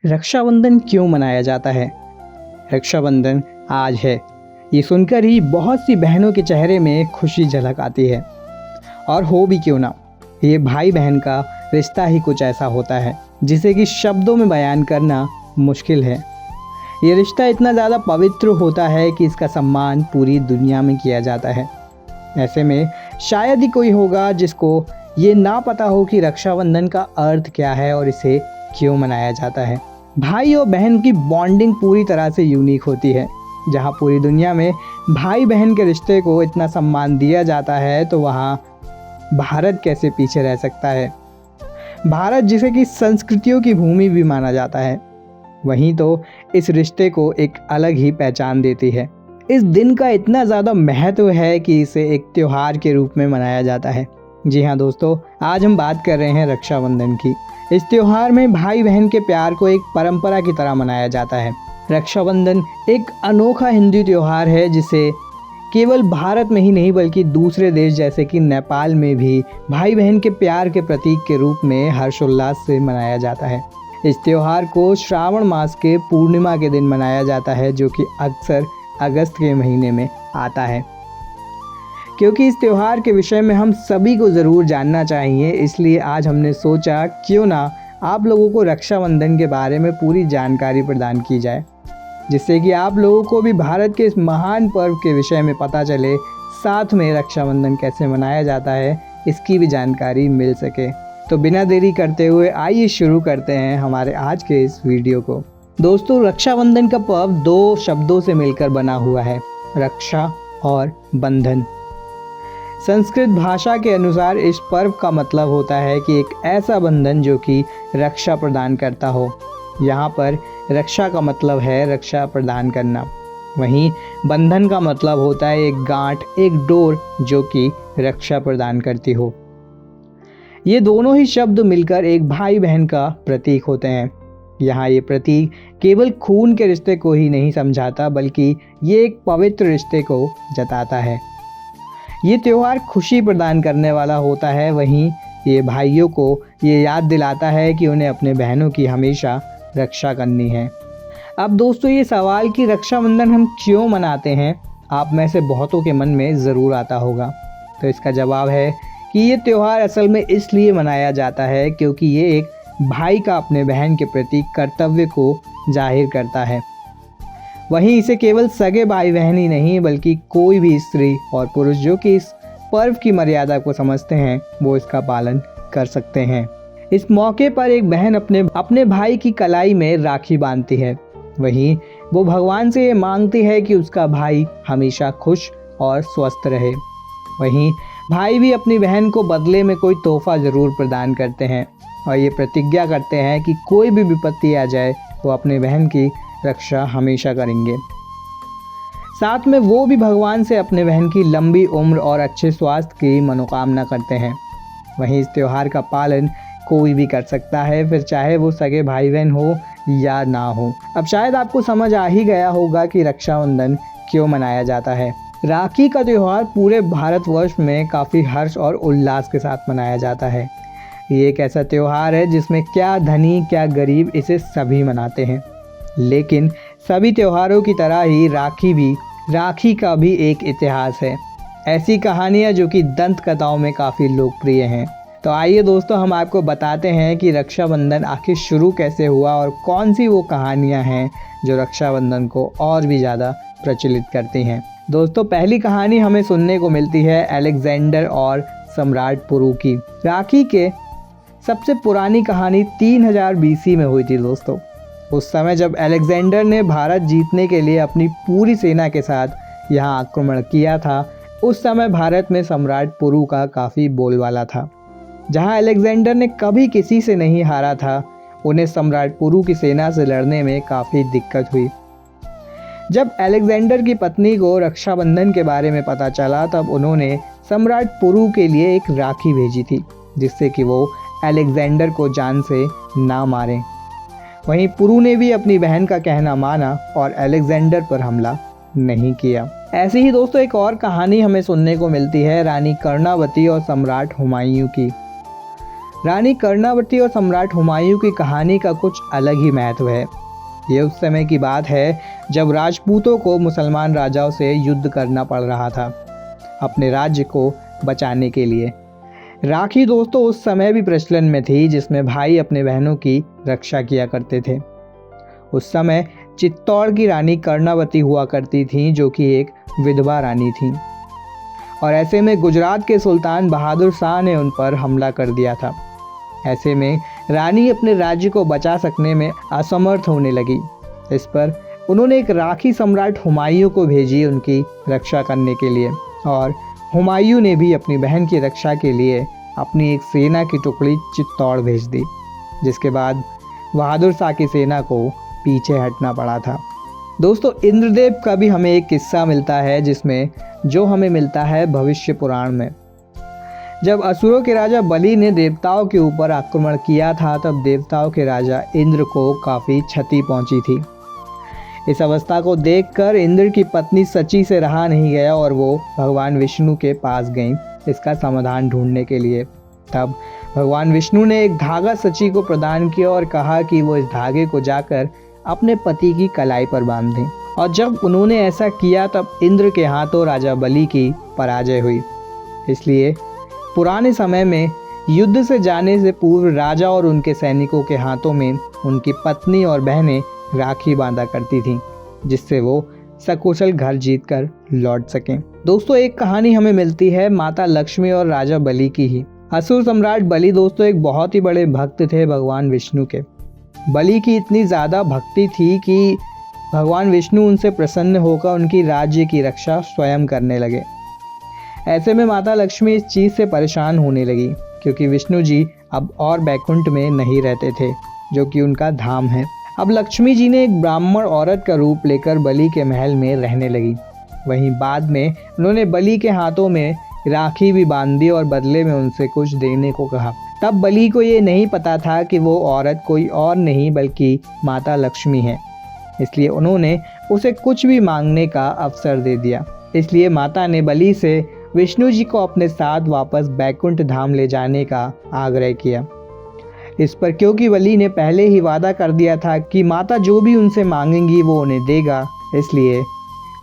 रक्षाबंधन क्यों मनाया जाता है? रक्षाबंधन आज है, ये सुनकर ही बहुत सी बहनों के चेहरे में खुशी झलक आती है। और हो भी क्यों ना, ये भाई बहन का रिश्ता ही कुछ ऐसा होता है जिसे कि शब्दों में बयान करना मुश्किल है। ये रिश्ता इतना ज़्यादा पवित्र होता है कि इसका सम्मान पूरी दुनिया में किया जाता है। ऐसे में शायद ही कोई होगा जिसको ये ना पता हो कि रक्षाबंधन का अर्थ क्या है और इसे क्यों मनाया जाता है। भाई और बहन की बॉन्डिंग पूरी तरह से यूनिक होती है। जहाँ पूरी दुनिया में भाई बहन के रिश्ते को इतना सम्मान दिया जाता है, तो वहाँ भारत कैसे पीछे रह सकता है। भारत जिसे कि संस्कृतियों की भूमि भी माना जाता है, वहीं तो इस रिश्ते को एक अलग ही पहचान देती है। इस दिन का इतना ज़्यादा महत्व है कि इसे एक त्योहार के रूप में मनाया जाता है। जी हाँ दोस्तों, आज हम बात कर रहे हैं रक्षाबंधन की। इस त्योहार में भाई बहन के प्यार को एक परंपरा की तरह मनाया जाता है। रक्षाबंधन एक अनोखा हिंदू त्योहार है जिसे केवल भारत में ही नहीं बल्कि दूसरे देश जैसे कि नेपाल में भी भाई बहन के प्यार के प्रतीक के रूप में हर्षोल्लास से मनाया जाता है। इस त्योहार को श्रावण मास के पूर्णिमा के दिन मनाया जाता है, जो कि अक्सर अगस्त के महीने में आता है। क्योंकि इस त्यौहार के विषय में हम सभी को ज़रूर जानना चाहिए, इसलिए आज हमने सोचा क्यों ना आप लोगों को रक्षाबंधन के बारे में पूरी जानकारी प्रदान की जाए, जिससे कि आप लोगों को भी भारत के इस महान पर्व के विषय में पता चले, साथ में रक्षाबंधन कैसे मनाया जाता है इसकी भी जानकारी मिल सके। तो बिना देरी करते हुए आइए शुरू करते हैं हमारे आज के इस वीडियो को। दोस्तों, रक्षाबंधन का पर्व दो शब्दों से मिलकर बना हुआ है, रक्षा और बंधन। संस्कृत भाषा के अनुसार इस पर्व का मतलब होता है कि एक ऐसा बंधन जो कि रक्षा प्रदान करता हो। यहाँ पर रक्षा का मतलब है रक्षा प्रदान करना, वहीं बंधन का मतलब होता है एक गांठ, एक डोर जो कि रक्षा प्रदान करती हो। ये दोनों ही शब्द मिलकर एक भाई बहन का प्रतीक होते हैं। यहाँ ये प्रतीक केवल खून के रिश्ते को ही नहीं समझाता, बल्कि ये एक पवित्र रिश्ते को जताता है। ये त्यौहार खुशी प्रदान करने वाला होता है, वहीं ये भाइयों को ये याद दिलाता है कि उन्हें अपने बहनों की हमेशा रक्षा करनी है। अब दोस्तों, ये सवाल कि रक्षाबंधन हम क्यों मनाते हैं, आप में से बहुतों के मन में ज़रूर आता होगा। तो इसका जवाब है कि ये त्यौहार असल में इसलिए मनाया जाता है क्योंकि ये एक भाई का अपने बहन के प्रति कर्तव्य को जाहिर करता है। वहीं इसे केवल सगे भाई बहन ही नहीं बल्कि कोई भी स्त्री और पुरुष जो कि इस पर्व की मर्यादा को समझते हैं, वो इसका पालन कर सकते हैं। इस मौके पर एक बहन अपने भाई की कलाई में राखी बांधती है। वहीं वो भगवान से ये मांगती है कि उसका भाई हमेशा खुश और स्वस्थ रहे। वहीं भाई भी अपनी बहन को बदले में कोई तोहफा ज़रूर प्रदान करते हैं और ये प्रतिज्ञा करते हैं कि कोई भी विपत्ति आ जाए वो अपने बहन की रक्षा हमेशा करेंगे। साथ में वो भी भगवान से अपने बहन की लंबी उम्र और अच्छे स्वास्थ्य की मनोकामना करते हैं। वहीं इस त्यौहार का पालन कोई भी कर सकता है, फिर चाहे वो सगे भाई बहन हो या ना हो। अब शायद आपको समझ आ ही गया होगा कि रक्षाबंधन क्यों मनाया जाता है। राखी का त्यौहार पूरे भारतवर्ष में काफ़ी हर्ष और उल्लास के साथ मनाया जाता है। ये एक ऐसा त्यौहार है जिसमें क्या धनी क्या गरीब इसे सभी मनाते हैं। लेकिन सभी त्योहारों की तरह ही राखी का भी एक इतिहास है। ऐसी कहानियाँ जो कि दंत कथाओं में काफ़ी लोकप्रिय हैं। तो आइए दोस्तों, हम आपको बताते हैं कि रक्षाबंधन आखिर शुरू कैसे हुआ और कौन सी वो कहानियाँ हैं जो रक्षाबंधन को और भी ज़्यादा प्रचलित करती हैं। दोस्तों, पहली कहानी हमें सुनने को मिलती है अलेक्जेंडर और सम्राट पुरु की। राखी के सबसे पुरानी कहानी 3000 BC में हुई थी दोस्तों। उस समय जब अलेक्जेंडर ने भारत जीतने के लिए अपनी पूरी सेना के साथ यहाँ आक्रमण किया था, उस समय भारत में सम्राट पुरु का काफ़ी बोलबाला था। जहाँ अलेक्जेंडर ने कभी किसी से नहीं हारा था, उन्हें सम्राट पुरु की सेना से लड़ने में काफ़ी दिक्कत हुई। जब अलेक्जेंडर की पत्नी को रक्षाबंधन के बारे में पता चला, तब उन्होंने सम्राट पुरु के लिए एक राखी भेजी थी, जिससे कि वो अलेक्जेंडर को जान से ना मारें। वहीं पुरु ने भी अपनी बहन का कहना माना और अलेक्जेंडर पर हमला नहीं किया। ऐसी ही दोस्तों एक और कहानी हमें सुनने को मिलती है रानी कर्णावती और सम्राट हुमायूं की। रानी कर्णावती और सम्राट हुमायूं की कहानी का कुछ अलग ही महत्व है। ये उस समय की बात है जब राजपूतों को मुसलमान राजाओं से युद्ध करना पड़ रहा था अपने राज्य को बचाने के लिए। राखी दोस्तों उस समय भी प्रचलन में थी, जिसमें भाई अपने बहनों की रक्षा किया करते थे। उस समय चित्तौड़ की रानी कर्णावती हुआ करती थीं, जो कि एक विधवा रानी थीं, और ऐसे में गुजरात के सुल्तान बहादुर शाह ने उन पर हमला कर दिया था। ऐसे में रानी अपने राज्य को बचा सकने में असमर्थ होने लगी। इस पर उन्होंने एक राखी सम्राट हुमायूं को भेजी उनकी रक्षा करने के लिए, और हुमायूं ने भी अपनी बहन की रक्षा के लिए अपनी एक सेना की टुकड़ी चित्तौड़ भेज दी, जिसके बाद बहादुर शाह की सेना को पीछे हटना पड़ा था। दोस्तों इंद्रदेव का भी हमें एक किस्सा मिलता है, जिसमें जो हमें मिलता है भविष्य पुराण में। जब असुरों के राजा बलि ने देवताओं के ऊपर आक्रमण किया था, तब देवताओं के राजा इंद्र को काफ़ी क्षति पहुंची थी। इस अवस्था को देखकर इंद्र की पत्नी सची से रहा नहीं गया और वो भगवान विष्णु के पास गईं इसका समाधान ढूंढने के लिए। तब भगवान विष्णु ने एक धागा सची को प्रदान किया और कहा कि वो इस धागे को जाकर अपने पति की कलाई पर बांध दें। और जब उन्होंने ऐसा किया तब इंद्र के हाथों राजा बलि की पराजय हुई। इसलिए पुराने समय में युद्ध से जाने से पूर्व राजा और उनके सैनिकों के हाथों में उनकी पत्नी और बहनें राखी बांधा करती थीं, जिससे वो सकुशल घर जीतकर लौट सकें। दोस्तों एक कहानी हमें मिलती है माता लक्ष्मी और राजा बलि की ही। असुर सम्राट बलि दोस्तों एक बहुत ही बड़े भक्त थे भगवान विष्णु के। बलि की इतनी ज़्यादा भक्ति थी कि भगवान विष्णु उनसे प्रसन्न होकर उनकी राज्य की रक्षा स्वयं करने लगे। ऐसे में माता लक्ष्मी इस चीज़ से परेशान होने लगी, क्योंकि विष्णु जी अब और बैकुंठ में नहीं रहते थे, जो कि उनका धाम है। अब लक्ष्मी जी ने एक ब्राह्मण औरत का रूप लेकर बलि के महल में रहने लगी। वहीं बाद में उन्होंने बलि के हाथों में राखी भी बांध दी और बदले में उनसे कुछ देने को कहा। तब बलि को ये नहीं पता था कि वो औरत कोई और नहीं बल्कि माता लक्ष्मी है, इसलिए उन्होंने उसे कुछ भी मांगने का अवसर दे दिया। इसलिए माता ने बलि से विष्णु जी को अपने साथ वापस बैकुंठ धाम ले जाने का आग्रह किया। इस पर क्योंकि बलि ने पहले ही वादा कर दिया था कि माता जो भी उनसे मांगेंगी वो उन्हें देगा, इसलिए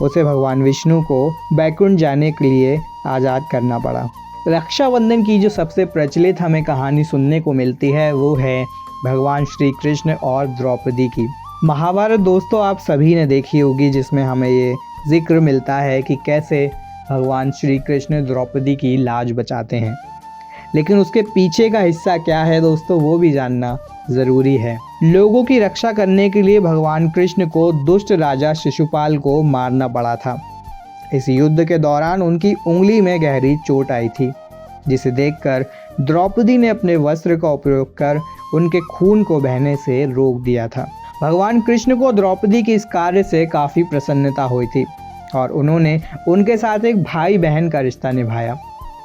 उसे भगवान विष्णु को बैकुंठ जाने के लिए आज़ाद करना पड़ा। रक्षाबंधन की जो सबसे प्रचलित हमें कहानी सुनने को मिलती है वो है भगवान श्री कृष्ण और द्रौपदी की। महाभारत दोस्तों आप सभी ने देखी होगी, जिसमें हमें ये जिक्र मिलता है कि कैसे भगवान श्री कृष्ण द्रौपदी की लाज बचाते हैं। लेकिन उसके पीछे का हिस्सा क्या है दोस्तों, वो भी जानना ज़रूरी है। लोगों की रक्षा करने के लिए भगवान कृष्ण को दुष्ट राजा शिशुपाल को मारना पड़ा था। इस युद्ध के दौरान उनकी उंगली में गहरी चोट आई थी, जिसे देखकर द्रौपदी ने अपने वस्त्र का उपयोग कर उनके खून को बहने से रोक दिया था। भगवान कृष्ण को द्रौपदी की इस कार्य से काफ़ी प्रसन्नता हुई थी और उन्होंने उनके साथ एक भाई बहन का रिश्ता निभाया।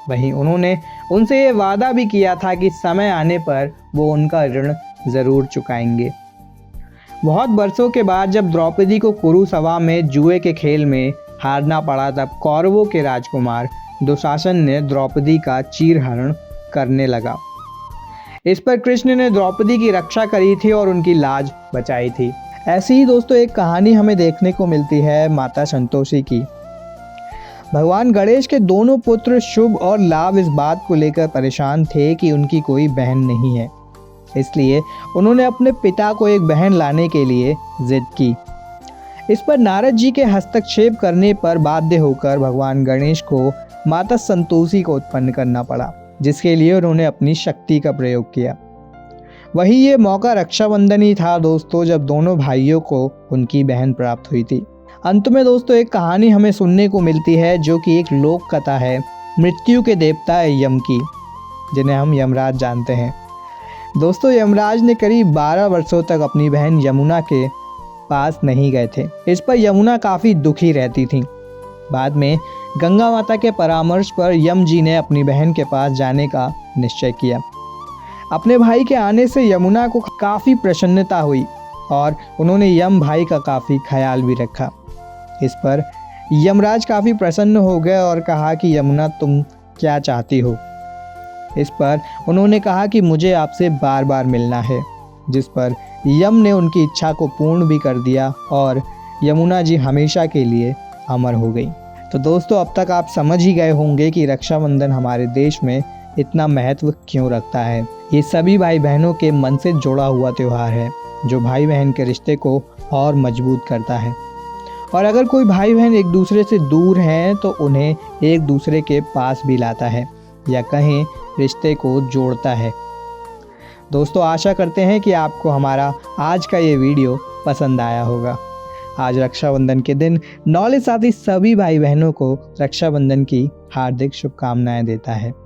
वहीं उन्होंने उनसे ये वादा भी किया था कि समय आने पर वो उनका ऋण ज़रूर चुकाएंगे। बहुत बरसों के बाद जब द्रौपदी को कुरुसभा में जुए के खेल में हारना पड़ा, तब कौरवों के राजकुमार दुशासन ने द्रौपदी का चीरहरण करने लगा। इस पर कृष्ण ने द्रौपदी की रक्षा करी थी और उनकी लाज बचाई थी। ऐसी ही दोस्तों एक कहानी हमें देखने को मिलती है माता संतोषी की। भगवान गणेश के दोनों पुत्र शुभ और लाभ इस बात को लेकर परेशान थे कि उनकी कोई बहन नहीं है, इसलिए उन्होंने अपने पिता को एक बहन लाने के लिए जिद की। इस पर नारद जी के हस्तक्षेप करने पर बाध्य होकर भगवान गणेश को माता संतोषी को उत्पन्न करना पड़ा, जिसके लिए उन्होंने अपनी शक्ति का प्रयोग किया। वही ये मौका रक्षाबंधन ही था दोस्तों, जब दोनों भाइयों को उनकी बहन प्राप्त हुई थी। अंत में दोस्तों एक कहानी हमें सुनने को मिलती है, जो कि एक लोक कथा है मृत्यु के देवता यम की, जिन्हें हम यमराज जानते हैं। दोस्तों यमराज ने करीब 12 वर्षों तक अपनी बहन यमुना के पास नहीं गए थे। इस पर यमुना काफ़ी दुखी रहती थी। बाद में गंगा माता के परामर्श पर यम जी ने अपनी बहन के पास जाने का निश्चय किया। अपने भाई के आने से यमुना को काफ़ी प्रसन्नता हुई और उन्होंने यम भाई का काफ़ी ख्याल भी रखा। इस पर यमराज काफ़ी प्रसन्न हो गए और कहा कि यमुना तुम क्या चाहती हो। इस पर उन्होंने कहा कि मुझे आपसे बार बार मिलना है, जिस पर यम ने उनकी इच्छा को पूर्ण भी कर दिया और यमुना जी हमेशा के लिए अमर हो गई। तो दोस्तों, अब तक आप समझ ही गए होंगे कि रक्षाबंधन हमारे देश में इतना महत्व क्यों रखता है। ये सभी भाई बहनों के मन से जुड़ा हुआ त्यौहार है जो भाई बहन के रिश्ते को और मजबूत करता है। और अगर कोई भाई बहन एक दूसरे से दूर हैं तो उन्हें एक दूसरे के पास भी लाता है या कहें रिश्ते को जोड़ता है। दोस्तों, आशा करते हैं कि आपको हमारा आज का ये वीडियो पसंद आया होगा। आज रक्षाबंधन के दिन नॉलेज साथी सभी भाई बहनों को रक्षाबंधन की हार्दिक शुभकामनाएं देता है।